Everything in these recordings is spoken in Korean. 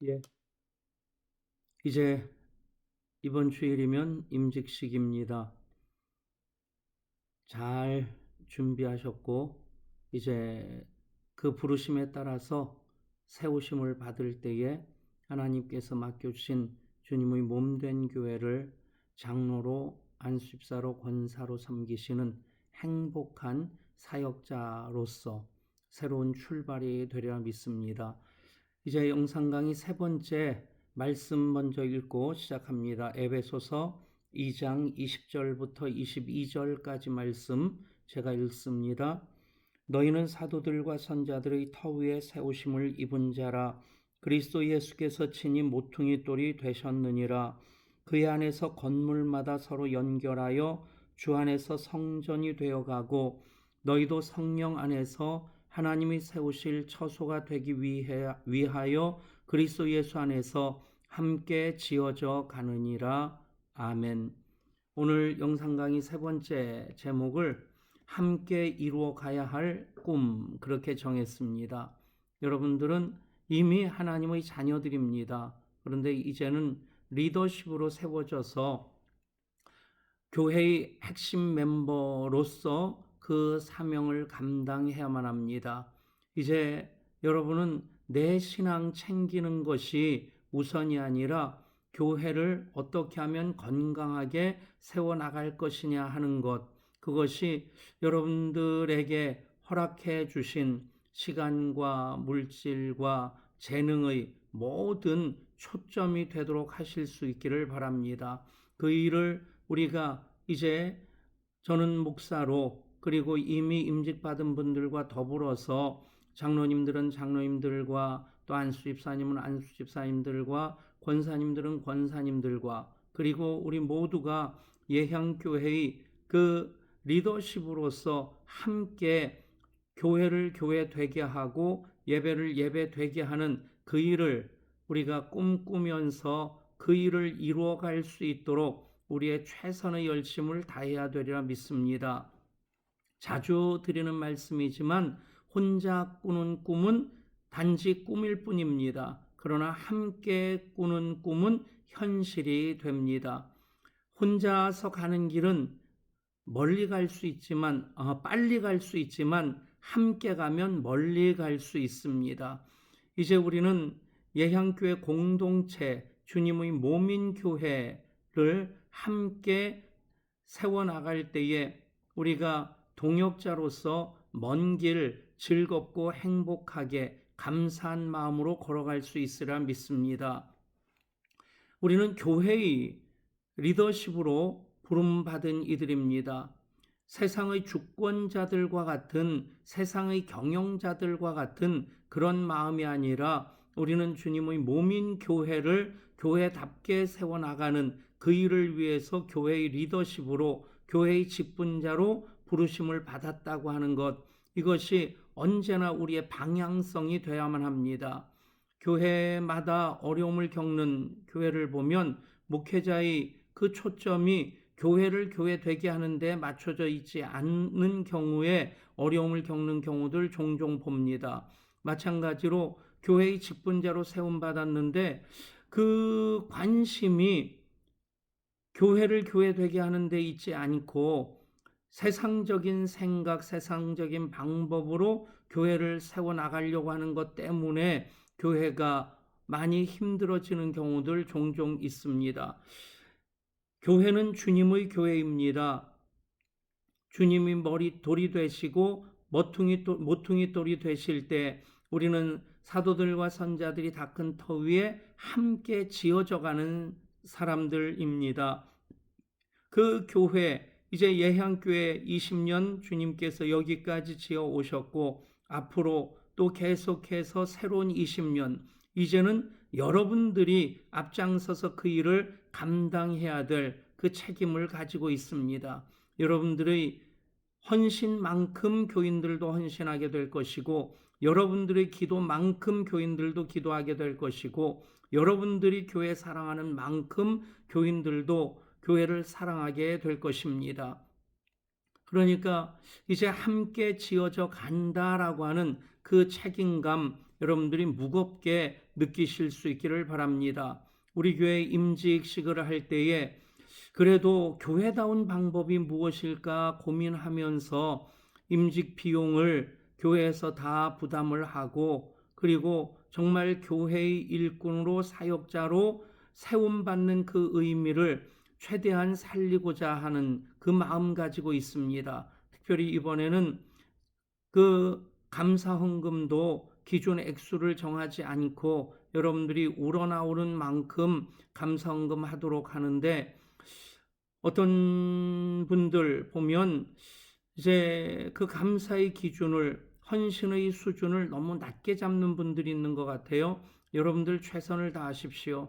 예, 이제 이번 주일이면 임직식입니다. 잘 준비하셨고, 이제 그 부르심에 따라서 세우심을 받을 때에 하나님께서 맡겨주신 주님의 몸된 교회를 장로로, 안수집사로, 권사로 섬기시는 행복한 사역자로서 새로운 출발이 되리라 믿습니다. 이제 영상 강의 세 번째 말씀 먼저 읽고 시작합니다. 에베소서 2장 20절부터 22절까지 말씀 제가 읽습니다. 너희는 사도들과 선자들의 터 위에 세우심을 입은 자라. 그리스도 예수께서 친히 모퉁이 돌이 되셨느니라. 그의 안에서 건물마다 서로 연결하여 주 안에서 성전이 되어가고, 너희도 성령 안에서 하나님이 세우실 처소가 되기 위하여 그리스도 예수 안에서 함께 지어져 가느니라. 아멘. 오늘 영상 강의 세 번째 제목을 함께 이루어 가야 할 꿈, 그렇게 정했습니다. 여러분들은 이미 하나님의 자녀들입니다. 그런데 이제는 리더십으로 세워져서 교회의 핵심 멤버로서 그 사명을 감당해야만 합니다. 이제 여러분은 내 신앙 챙기는 것이 우선이 아니라 교회를 어떻게 하면 건강하게 세워나갈 것이냐 하는 것, 그것이 여러분들에게 허락해 주신 시간과 물질과 재능의 모든 초점이 되도록 하실 수 있기를 바랍니다. 그 일을 우리가 이제 저는 목사로, 그리고 이미 임직받은 분들과 더불어서 장로님들은 장로님들과, 또 안수집사님은 안수집사님들과, 권사님들은 권사님들과, 그리고 우리 모두가 예향교회의 그 리더십으로서 함께 교회를 교회 되게 하고 예배를 예배 되게 하는 그 일을 우리가 꿈꾸면서 그 일을 이루어갈 수 있도록 우리의 최선의 열심을 다해야 되리라 믿습니다. 자주 드리는 말씀이지만 혼자 꾸는 꿈은 단지 꿈일 뿐입니다. 그러나 함께 꾸는 꿈은 현실이 됩니다. 혼자서 가는 길은 멀리 갈 수 있지만, 빨리 갈 수 있지만 함께 가면 멀리 갈 수 있습니다. 이제 우리는 예향교회 공동체, 주님의 몸인 교회를 함께 세워나갈 때에 우리가 동역자로서 먼 길 즐겁고 행복하게 감사한 마음으로 걸어갈 수 있으리라 믿습니다. 우리는 교회의 리더십으로 부름받은 이들입니다. 세상의 주권자들과 같은, 세상의 경영자들과 같은 그런 마음이 아니라 우리는 주님의 몸인 교회를 교회답게 세워나가는 그 일을 위해서 교회의 리더십으로, 교회의 직분자로 부르심을 받았다고 하는 것, 이것이 언제나 우리의 방향성이 되어야만 합니다. 교회마다 어려움을 겪는 교회를 보면 목회자의 그 초점이 교회를 교회 되게 하는데 맞춰져 있지 않는 경우에 어려움을 겪는 경우들 종종 봅니다. 마찬가지로 교회의 직분자로 세움받았는데 그 관심이 교회를 교회 되게 하는 데 있지 않고 세상적인 생각, 세상적인 방법으로 교회를 세워나가려고 하는 것 때문에 교회가 많이 힘들어지는 경우들 종종 있습니다. 교회는 주님의 교회입니다. 주님이 머리 돌이 되시고 모퉁이 돌이 되실 때 우리는 사도들과 선자들이 닦은 터 위에 함께 지어져가는 사람들입니다. 그 교회, 이제 예향교회 20년 주님께서 여기까지 지어 오셨고 앞으로 또 계속해서 새로운 20년, 이제는 여러분들이 앞장서서 그 일을 감당해야 될 그 책임을 가지고 있습니다. 여러분들의 헌신만큼 교인들도 헌신하게 될 것이고, 여러분들의 기도만큼 교인들도 기도하게 될 것이고, 여러분들이 교회 사랑하는 만큼 교인들도 교회를 사랑하게 될 것입니다. 그러니까 이제 함께 지어져 간다라고 하는 그 책임감, 여러분들이 무겁게 느끼실 수 있기를 바랍니다. 우리 교회 임직식을 할 때에 그래도 교회다운 방법이 무엇일까 고민하면서 임직 비용을 교회에서 다 부담을 하고, 그리고 정말 교회의 일꾼으로 사역자로 세움받는 그 의미를 최대한 살리고자 하는 그 마음 가지고 있습니다. 특별히 이번에는 그 감사헌금도 기존 액수를 정하지 않고 여러분들이 우러나오는 만큼 감사헌금 하도록 하는데, 어떤 분들 보면 이제 그 감사의 기준을, 헌신의 수준을 너무 낮게 잡는 분들이 있는 것 같아요. 여러분들 최선을 다하십시오.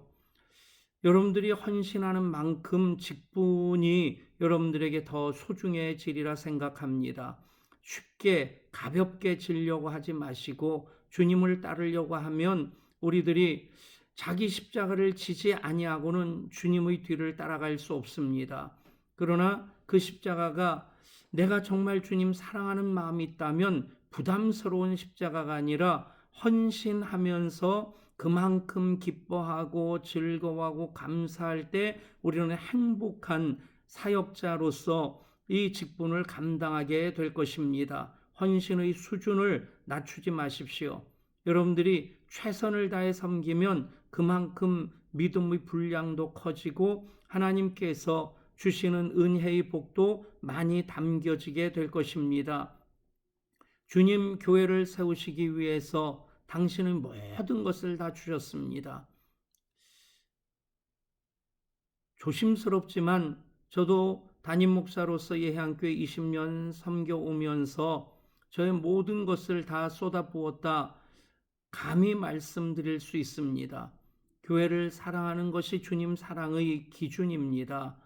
여러분들이 헌신하는 만큼 직분이 여러분들에게 더 소중해지리라 생각합니다. 쉽게 가볍게 지려고 하지 마시고 주님을 따르려고 하면 우리들이 자기 십자가를 지지 아니하고는 주님의 뒤를 따라갈 수 없습니다. 그러나 그 십자가가 내가 정말 주님 사랑하는 마음이 있다면 부담스러운 십자가가 아니라 헌신하면서 그만큼 기뻐하고 즐거워하고 감사할 때 우리는 행복한 사역자로서 이 직분을 감당하게 될 것입니다. 헌신의 수준을 낮추지 마십시오. 여러분들이 최선을 다해 섬기면 그만큼 믿음의 분량도 커지고 하나님께서 주시는 은혜의 복도 많이 담겨지게 될 것입니다. 주님 교회를 세우시기 위해서 당신은 모든 것을 다 주셨습니다. 조심스럽지만 저도 담임 목사로서 예향교회 20년 섬겨오면서 저의 모든 것을 다 쏟아부었다 감히 말씀드릴 수 있습니다. 교회를 사랑하는 것이 주님 사랑의 기준입니다.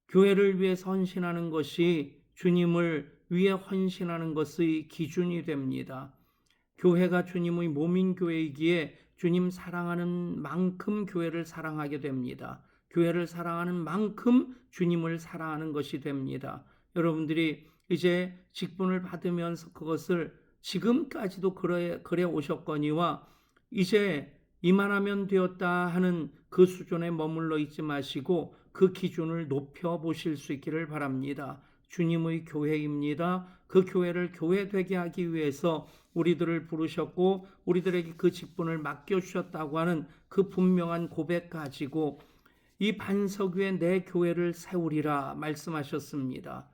교회를 위해서 헌신하는 것이 주님을 위해 헌신하는 것의 기준이 됩니다. 교회가 주님의 몸인 교회이기에 주님 사랑하는 만큼 교회를 사랑하게 됩니다. 교회를 사랑하는 만큼 주님을 사랑하는 것이 됩니다. 여러분들이 이제 직분을 받으면서 그것을 지금까지도 그래 오셨거니와 이제 이만하면 되었다 하는 그 수준에 머물러 있지 마시고 그 기준을 높여 보실 수 있기를 바랍니다. 주님의 교회입니다. 그 교회를 교회되게 하기 위해서 우리들을 부르셨고 우리들에게 그 직분을 맡겨주셨다고 하는 그 분명한 고백 가지고 이 반석 위에 내 교회를 세우리라 말씀하셨습니다.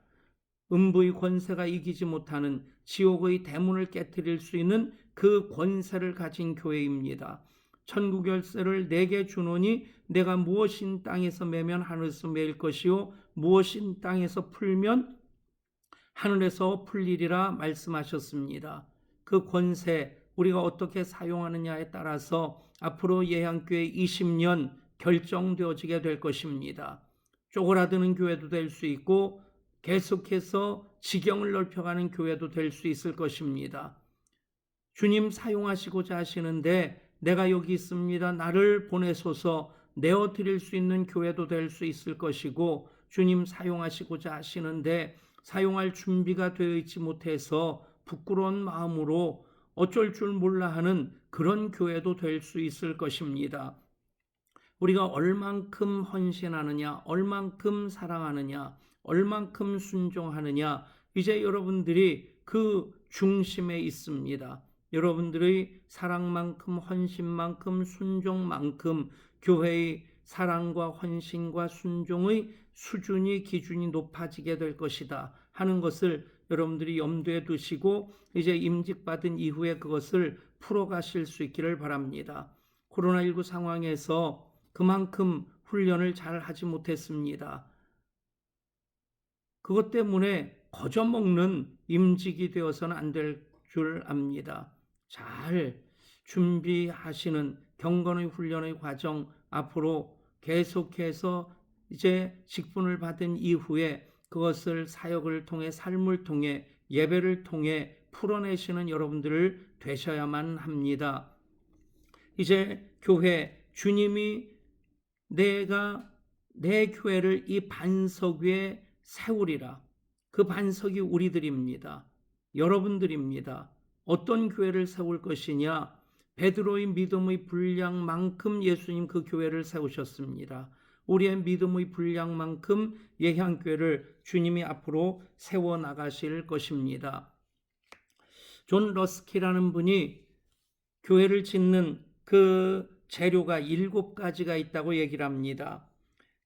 음부의 권세가 이기지 못하는 지옥의 대문을 깨뜨릴 수 있는 그 권세를 가진 교회입니다. 천국 열쇠를 내게 주노니 내가 무엇인 땅에서 매면 하늘에서 매일 것이요 무엇인 땅에서 풀면 하늘에서 풀리리라 말씀하셨습니다. 그 권세 우리가 어떻게 사용하느냐에 따라서 앞으로 예향교회 20년 결정되어지게 될 것입니다. 쪼그라드는 교회도 될 수 있고 계속해서 지경을 넓혀가는 교회도 될 수 있을 것입니다. 주님 사용하시고자 하시는데 내가 여기 있습니다. 나를 보내소서 내어드릴 수 있는 교회도 될 수 있을 것이고, 주님 사용하시고자 하시는데 사용할 준비가 되어 있지 못해서 부끄러운 마음으로 어쩔 줄 몰라 하는 그런 교회도 될 수 있을 것입니다. 우리가 얼만큼 헌신하느냐, 얼만큼 사랑하느냐, 얼만큼 순종하느냐, 이제 여러분들이 그 중심에 있습니다. 여러분들의 사랑만큼, 헌신만큼, 순종만큼 교회의 사랑과 헌신과 순종의 수준이, 기준이 높아지게 될 것이다 하는 것을 여러분들이 염두에 두시고 이제 임직받은 이후에 그것을 풀어가실 수 있기를 바랍니다. 코로나19 상황에서 그만큼 훈련을 잘 하지 못했습니다. 그것 때문에 거저먹는 임직이 되어서는 안 될 줄 압니다. 잘 준비하시는 경건의 훈련의 과정 앞으로 계속해서 이제 직분을 받은 이후에 그것을 사역을 통해, 삶을 통해, 예배를 통해 풀어내시는 여러분들을 되셔야만 합니다. 이제 교회, 주님이 내가 내 교회를 이 반석 위에 세우리라. 그 반석이 우리들입니다. 여러분들입니다. 어떤 교회를 세울 것이냐? 베드로의 믿음의 분량만큼 예수님 그 교회를 세우셨습니다. 우리의 믿음의 분량만큼 예향교회를 주님이 앞으로 세워나가실 것입니다. 존 러스키라는 분이 교회를 짓는 그 재료가 7가지가 있다고 얘기를 합니다.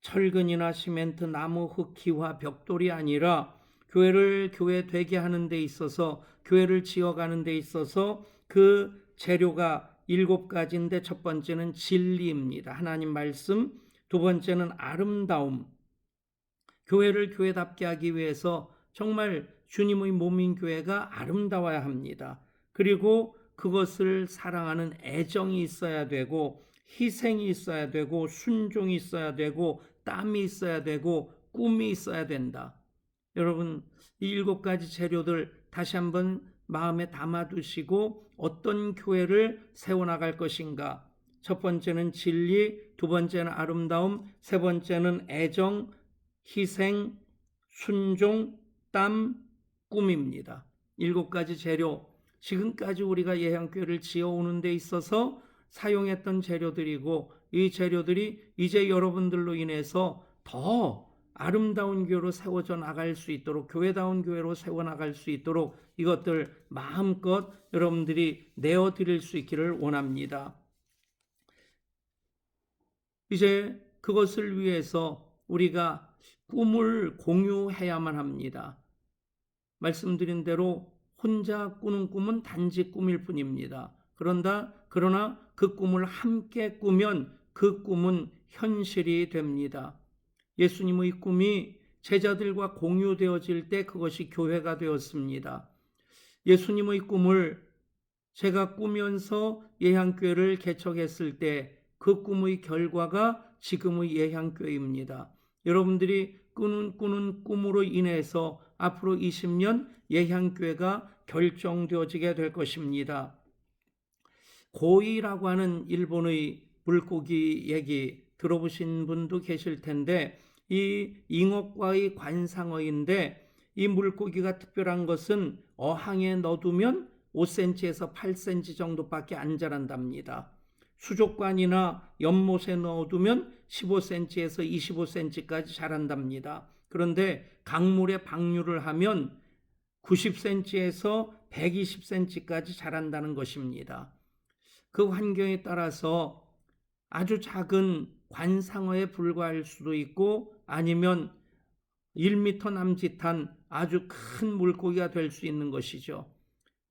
철근이나 시멘트, 나무, 흙, 기와, 벽돌이 아니라 교회를 교회 되게 하는 데 있어서, 교회를 지어가는 데 있어서 그 재료가 7가지인데, 첫 번째는 진리입니다. 하나님 말씀. 두 번째는 아름다움. 교회를 교회답게 하기 위해서 정말 주님의 몸인 교회가 아름다워야 합니다. 그리고 그것을 사랑하는 애정이 있어야 되고, 희생이 있어야 되고, 순종이 있어야 되고, 땀이 있어야 되고, 꿈이 있어야 된다. 여러분, 이 7가지 재료들 다시 한번 마음에 담아두시고 어떤 교회를 세워나갈 것인가. 첫 번째는 진리, 두 번째는 아름다움, 세 번째는 애정, 희생, 순종, 땀, 꿈입니다. 7가지 재료, 지금까지 우리가 예향교회를 지어오는 데 있어서 사용했던 재료들이고, 이 재료들이 이제 여러분들로 인해서 더 아름다운 교회로 세워져 나갈 수 있도록, 교회다운 교회로 세워나갈 수 있도록 이것들 마음껏 여러분들이 내어드릴 수 있기를 원합니다. 이제 그것을 위해서 우리가 꿈을 공유해야만 합니다. 말씀드린 대로 혼자 꾸는 꿈은 단지 꿈일 뿐입니다. 그러나 그 꿈을 함께 꾸면 그 꿈은 현실이 됩니다. 예수님의 꿈이 제자들과 공유되어질 때 그것이 교회가 되었습니다. 예수님의 꿈을 제가 꾸면서 예향교회를 개척했을 때 그 꿈의 결과가 지금의 예향교회입니다. 여러분들이 꾸는 꿈으로 인해서 앞으로 20년 예향교회가 결정되어지게 될 것입니다. 고이라고 하는 일본의 물고기 얘기 들어보신 분도 계실 텐데, 이 잉어과의 관상어인데, 이 물고기가 특별한 것은 어항에 넣어두면 5cm에서 8cm 정도밖에 안 자란답니다. 수족관이나 연못에 넣어두면 15cm에서 25cm까지 자란답니다. 그런데 강물에 방류를 하면 90cm에서 120cm까지 자란다는 것입니다. 그 환경에 따라서 아주 작은 관상어에 불과할 수도 있고, 아니면 1m 남짓한 아주 큰 물고기가 될 수 있는 것이죠.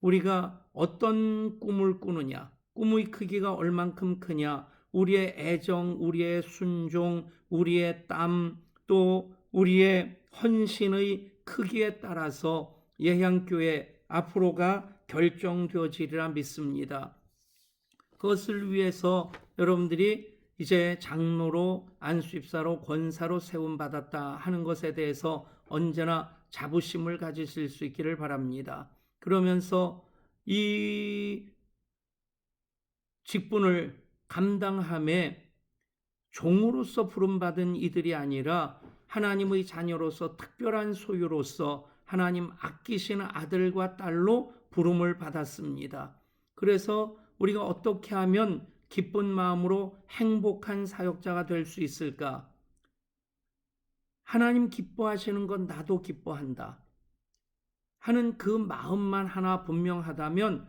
우리가 어떤 꿈을 꾸느냐, 꿈의 크기가 얼만큼 크냐, 우리의 애정, 우리의 순종, 우리의 땀, 또 우리의 헌신의 크기에 따라서 예향교회 앞으로가 결정되어지리라 믿습니다. 그것을 위해서 여러분들이 이제 장로로, 안수집사로, 권사로 세움받았다 하는 것에 대해서 언제나 자부심을 가지실 수 있기를 바랍니다. 그러면서 이 직분을 감당함에 종으로서 부름받은 이들이 아니라 하나님의 자녀로서, 특별한 소유로서 하나님 아끼시는 아들과 딸로 부름을 받았습니다. 그래서 우리가 어떻게 하면 기쁜 마음으로 행복한 사역자가 될 수 있을까? 하나님 기뻐하시는 건 나도 기뻐한다 하는 그 마음만 하나 분명하다면,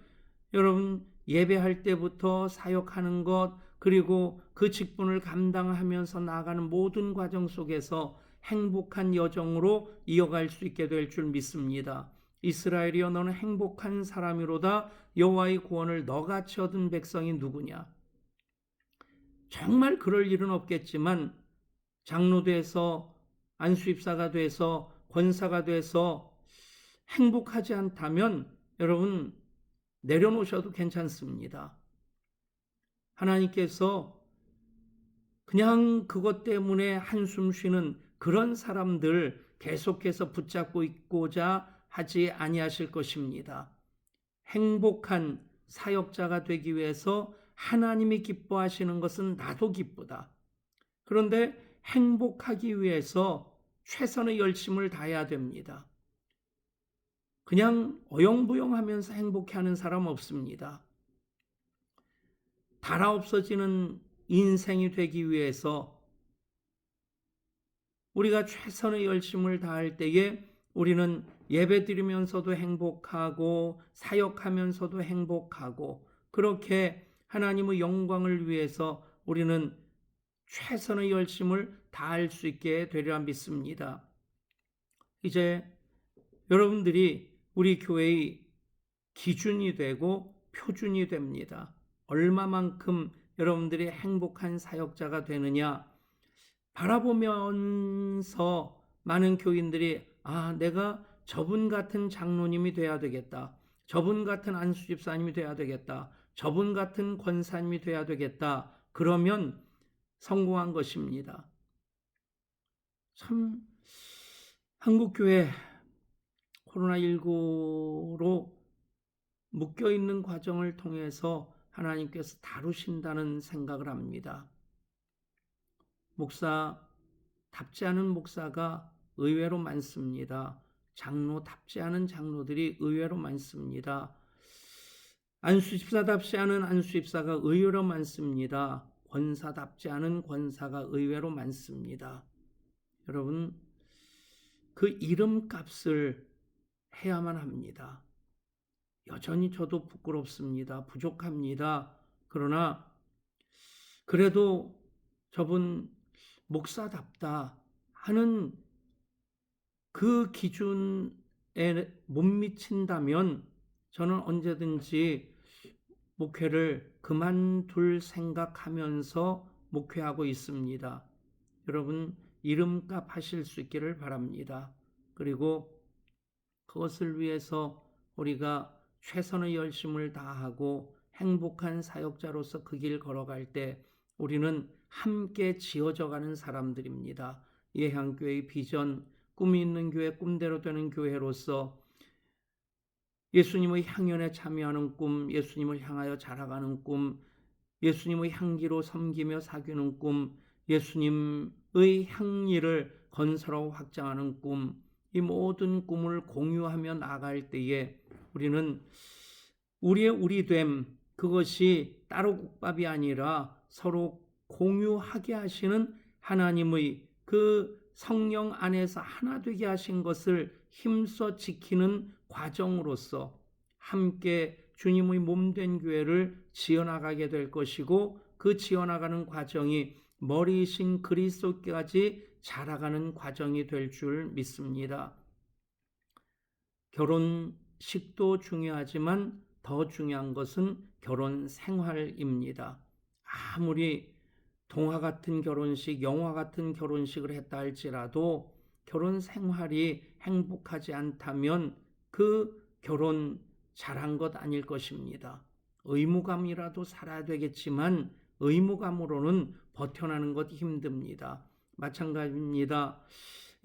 여러분 예배할 때부터 사역하는 것, 그리고 그 직분을 감당하면서 나아가는 모든 과정 속에서 행복한 여정으로 이어갈 수 있게 될 줄 믿습니다. 이스라엘이여, 너는 행복한 사람이로다. 여호와의 구원을 너같이 얻은 백성이 누구냐? 정말 그럴 일은 없겠지만 장로 돼서, 안수입사가 돼서, 권사가 돼서 행복하지 않다면 여러분 내려놓으셔도 괜찮습니다. 하나님께서 그냥 그것 때문에 한숨 쉬는 그런 사람들 계속해서 붙잡고 있고자 하지 아니하실 것입니다. 행복한 사역자가 되기 위해서 하나님이 기뻐하시는 것은 나도 기쁘다. 그런데 행복하기 위해서 최선의 열심을 다해야 됩니다. 그냥 어영부영하면서 행복해하는 사람 없습니다. 달아 없어지는 인생이 되기 위해서 우리가 최선의 열심을 다할 때에 우리는 예배드리면서도 행복하고 사역하면서도 행복하고 그렇게 하나님의 영광을 위해서 우리는 최선의 열심을 다할 수 있게 되리라 믿습니다. 이제 여러분들이 우리 교회의 기준이 되고 표준이 됩니다. 얼마만큼 여러분들이 행복한 사역자가 되느냐 바라보면서 많은 교인들이 내가 저분 같은 장로님이 돼야 되겠다. 저분 같은 안수집사님이 돼야 되겠다. 저분 같은 권사님이 돼야 되겠다. 그러면 성공한 것입니다. 참 한국교회 코로나19로 묶여있는 과정을 통해서 하나님께서 다루신다는 생각을 합니다. 목사답지 않은 목사가 의외로 많습니다. 장로답지 않은 장로들이 의외로 많습니다. 안수집사답지 않은 안수집사가 의외로 많습니다. 권사답지 않은 권사가 의외로 많습니다. 여러분, 그 이름값을 해야만 합니다. 여전히 저도 부끄럽습니다. 부족합니다. 그러나 그래도 저분 목사답다 하는 그 기준에 못 미친다면 저는 언제든지 목회를 그만둘 생각하면서 목회하고 있습니다. 여러분 이름값 하실 수 있기를 바랍니다. 그리고 그것을 위해서 우리가 최선의 열심을 다하고 행복한 사역자로서 그 길 걸어갈 때 우리는 함께 지어져가는 사람들입니다. 예향교회의 비전, 꿈이 있는 교회, 꿈대로 되는 교회로서 예수님의 향연에 참여하는 꿈, 예수님을 향하여 자라가는 꿈, 예수님의 향기로 섬기며 사귀는 꿈, 예수님의 향리를 건설하고 확장하는 꿈, 이 모든 꿈을 공유하며 나아갈 때에 우리는 우리의 우리됨, 그것이 따로 국밥이 아니라 서로 공유하게 하시는 하나님의 그 성령 안에서 하나 되게 하신 것을 힘써 지키는 과정으로서 함께 주님의 몸된 교회를 지어나가게 될 것이고 그 지어나가는 과정이 머리이신 그리스도께까지 자라가는 과정이 될 줄 믿습니다. 결혼식도 중요하지만 더 중요한 것은 결혼 생활입니다. 아무리 동화 같은 결혼식, 영화 같은 결혼식을 했다 할지라도 결혼 생활이 행복하지 않다면 그 결혼 잘한 것 아닐 것입니다. 의무감이라도 살아야 되겠지만 의무감으로는 버텨나는 것 힘듭니다. 마찬가지입니다.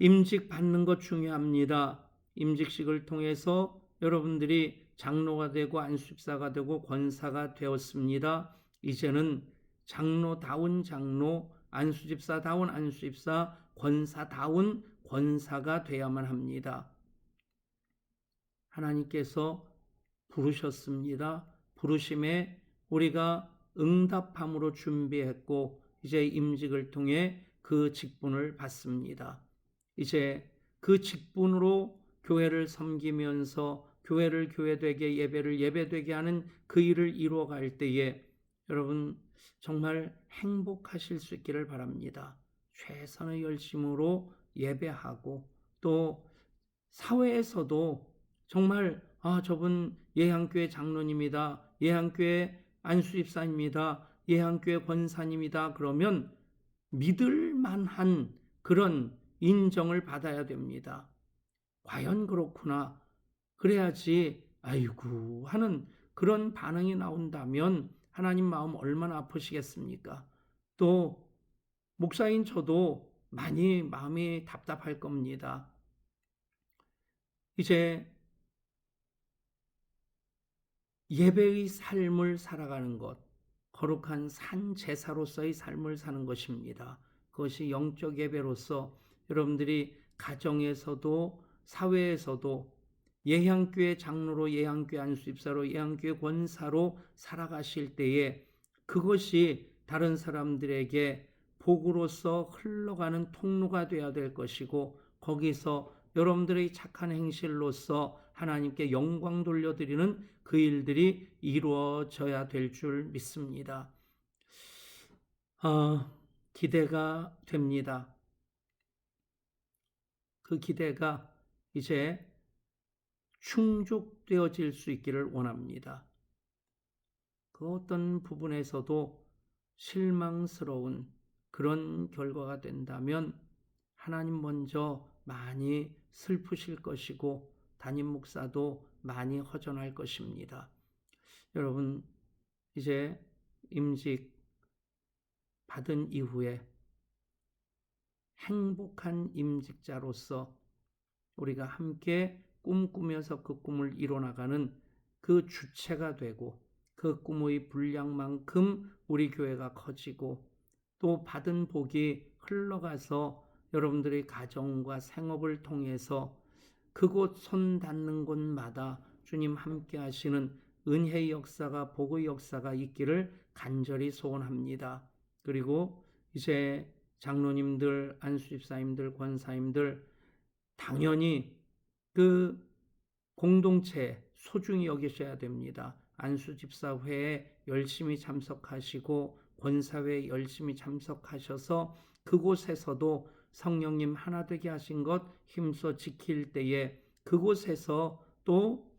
임직 받는 것 중요합니다. 임직식을 통해서 여러분들이 장로가 되고 안수집사가 되고 권사가 되었습니다. 이제는 장로다운 장로, 안수집사다운 안수집사, 권사다운 권사가 되어야만 합니다. 하나님께서 부르셨습니다. 부르심에 우리가 응답함으로 준비했고 이제 임직을 통해 그 직분을 받습니다. 이제 그 직분으로 교회를 섬기면서 교회를 교회되게 예배를 예배되게 하는 그 일을 이루어갈 때에 여러분 정말 행복하실 수 있기를 바랍니다. 최선의 열심으로 예배하고 또 사회에서도 정말 저분 예향교회 장로님이다. 예향교회 안수집사입니다. 예향교회 권사님이다. 그러면 믿을 만한 그런 인정을 받아야 됩니다. 과연 그렇구나. 그래야지 아이고 하는 그런 반응이 나온다면 하나님 마음 얼마나 아프시겠습니까? 또 목사인 저도 많이 마음이 답답할 겁니다. 이제 예배의 삶을 살아가는 것, 거룩한 산 제사로서의 삶을 사는 것입니다. 그것이 영적 예배로서 여러분들이 가정에서도 사회에서도 예향교회 장로로 예향교회 안수집사로 예향교회 권사로 살아가실 때에 그것이 다른 사람들에게 복으로서 흘러가는 통로가 되어야 될 것이고, 거기서 여러분들의 착한 행실로서 하나님께 영광 돌려드리는 그 일들이 이루어져야 될 줄 믿습니다. 기대가 됩니다. 그 기대가 이제 충족되어질 수 있기를 원합니다. 그 어떤 부분에서도 실망스러운 그런 결과가 된다면 하나님 먼저 많이 슬프실 것이고 담임 목사도 많이 허전할 것입니다. 여러분, 이제 임직 받은 이후에 행복한 임직자로서 우리가 함께 꿈꾸면서 그 꿈을 이뤄나가는 그 주체가 되고, 그 꿈의 분량만큼 우리 교회가 커지고, 또 받은 복이 흘러가서 여러분들의 가정과 생업을 통해서 그곳 손 닿는 곳마다 주님 함께 하시는 은혜의 역사가, 복의 역사가 있기를 간절히 소원합니다. 그리고 이제 장로님들, 안수집사님들, 권사님들 당연히 그 공동체 소중히 여기셔야 됩니다. 안수집사회에 열심히 참석하시고 권사회에 열심히 참석하셔서 그곳에서도 성령님 하나 되게 하신 것 힘써 지킬 때에 그곳에서 또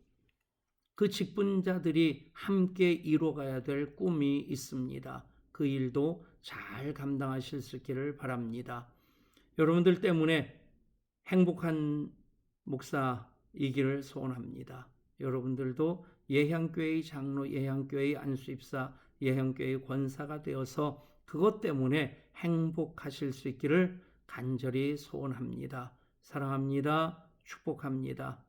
그 직분자들이 함께 이뤄가야 될 꿈이 있습니다. 그 일도 잘 감당하실 수 있기를 바랍니다. 여러분들 때문에 행복한 목사이기를 소원합니다. 여러분들도 예향교회의 장로, 예향교회의 안수입사, 예향교회의 권사가 되어서 그것 때문에 행복하실 수 있기를 간절히 소원합니다. 사랑합니다. 축복합니다.